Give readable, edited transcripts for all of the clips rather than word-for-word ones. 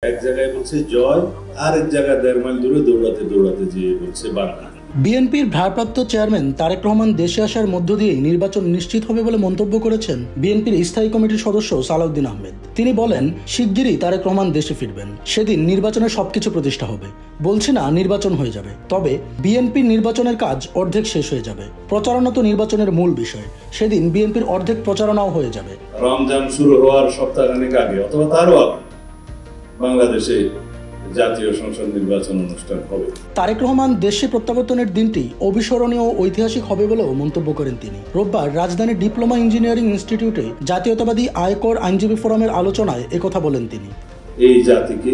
এক জায়গায় বলছে জয়, আর এক জায়গায় ১.৫ মাইল দূরে দৌড়াতে দৌড়াতে যে বলছে বাংলা। বিএনপির ভারপ্রাপ্ত চেয়ারম্যান তারেক রহমান দেশে আসার মধ্য দিয়ে নির্বাচন নিশ্চিত হবে বলে মন্তব্য করেছেন বিএনপির স্থায়ী কমিটির সদস্য সালাউদ্দিন আহমেদ। তিনি বলেন, শিগগিরই তারেক রহমান দেশে ফিরবেন, সেদিন নির্বাচনের সবকিছু প্রতিষ্ঠা হবে। বলছি না নির্বাচন হয়ে যাবে, তবে বিএনপির নির্বাচনের কাজ অর্ধেক শেষ হয়ে যাবে। প্রচারণা তো নির্বাচনের মূল বিষয়, সেদিন বিএনপির অর্ধেক প্রচারণাও হয়ে যাবে। রমজান শুরু হওয়ার সপ্তাহখানেক আগে অথবা তারও আগে বাংলাদেশে জাতীয় সংসদ নির্বাচন অনুষ্ঠান হবে। তারেক রহমান দেশে প্রত্যাবর্তনের দিনটি অবিস্মরণীয় ও ঐতিহাসিক হবে বলেও মন্তব্য করেন তিনি। রোববার রাজধানীর ডিপ্লোমা ইঞ্জিনিয়ারিং ইনস্টিটিউটে জাতীয়তাবাদী আয়কর আইনজীবী ফোরামের আলোচনায় একথা বলেন তিনি। এই জাতিকে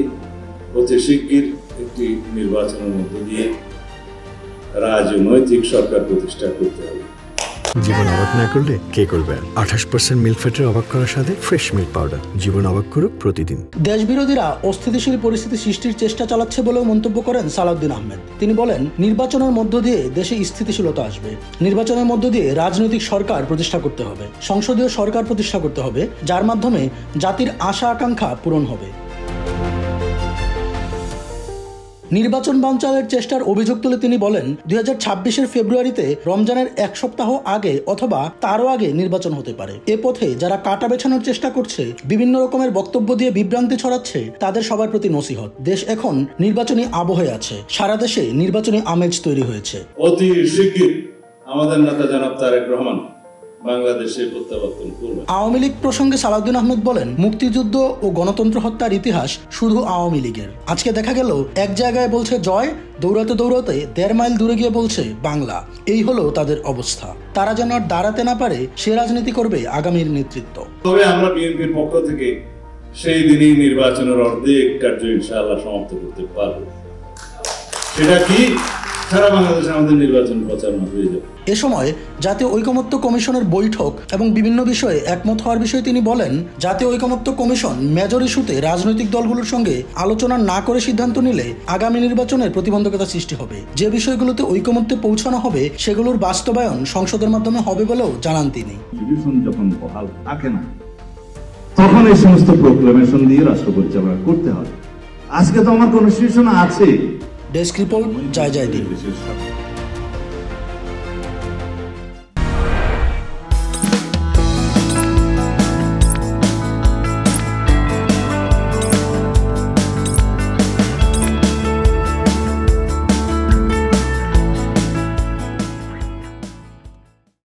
অতি শিগগির একটি নির্বাচনের মধ্য দিয়ে রাজনৈতিক সরকার প্রতিষ্ঠা করতে হবে। জীবন অবাক না করলে কে করবে? 28% মিল্ক ফ্যাটের অবাক করার সাথে ফ্রেশ মিল্ক পাউডার। জীবন অবাক করুক প্রতিদিন। দেশবিরোধীরা অস্থিতিশীল পরিস্থিতি সৃষ্টির চেষ্টা চালাচ্ছে বলেও মন্তব্য করেন সালাউদ্দিন আহমেদ। তিনি বলেন, নির্বাচনের মধ্য দিয়ে দেশে স্থিতিশীলতা আসবে। নির্বাচনের মধ্য দিয়ে রাজনৈতিক সরকার প্রতিষ্ঠা করতে হবে, সংসদীয় সরকার প্রতিষ্ঠা করতে হবে, যার মাধ্যমে জাতির আশা আকাঙ্ক্ষা পূরণ হবে। নির্বাচন বানচালের চেষ্টার অভিযোগ তুলে তিনি বলেন, 2026-এর ফেব্রুয়ারিতে রমজানের এক সপ্তাহ আগে অথবা তারও আগে নির্বাচন হতে পারে। এ পথে যারা কাঁটা বেছানোর চেষ্টা করছে, বিভিন্ন রকমের বক্তব্য দিয়ে বিভ্রান্তি ছড়াচ্ছে, তাদের সবার প্রতি নসিহত। দেশ এখন নির্বাচনী আবহে আছে, সারা দেশে নির্বাচনী আমেজ তৈরি হয়েছে। অতি শিগগির আমাদের নেতা জনাব তারেক রহমান বাংলাদেশে প্রত্যাবর্তন করবে। আওয়ামী লীগ প্রসঙ্গে সালাউদ্দিন আহমেদ বলেন, মুক্তিযুদ্ধ ও গণতন্ত্র হত্যার ইতিহাস শুধু আওয়ামী লীগের। আজকে দেখা গেল এক জায়গায় বলছে জয়, দৌড়াতে দৌড়াতে ১.৫ মাইল দূরে গিয়ে বলছে বাংলা। এই হলো তাদের অবস্থা। তারা যেন আর দাঁড়াতে না পারে, সে রাজনীতি করবে আগামীর নেতৃত্ব। তবে আমরা বিএনপির পক্ষ থেকে সেই দিনই নির্বাচনের অর্ধেক কার্য ইনশাআল্লাহ সমাপ্ত করতে পারব। সেটা কি? সারা বাংলাদেশে আমাদের নির্বাচন প্রচারণা হয়ে যাবে। এ সময় জাতীয় ঐকমত্য কমিশনের বৈঠক এবং বিভিন্ন বিষয়ে একমত হওয়ার বিষয়ে তিনি বলেন, জাতীয় ঐকমত্য কমিশন মেজর ইস্যুতে রাজনৈতিক দলগুলোর সঙ্গে আলোচনা না করে সিদ্ধান্ত নিলে আগামী নির্বাচনের প্রতিবন্ধকতা সৃষ্টি হবে। যে বিষয়গুলোতে ঐকমত্যে পৌঁছানো হবে সেগুলোর বাস্তবায়ন সংসদের মাধ্যমে হবে বলেও জানান তিনি। যখন বহাল থাকে না, তখন এই সমস্ত প্রোক্লেমেশন দিয়ে রাষ্ট্র পরিচালনা করতে হবে। আজকে তো আমার কনস্টিটিউশন আছে। ডেস্ক রিপোর্ট, জয় জয় দিন।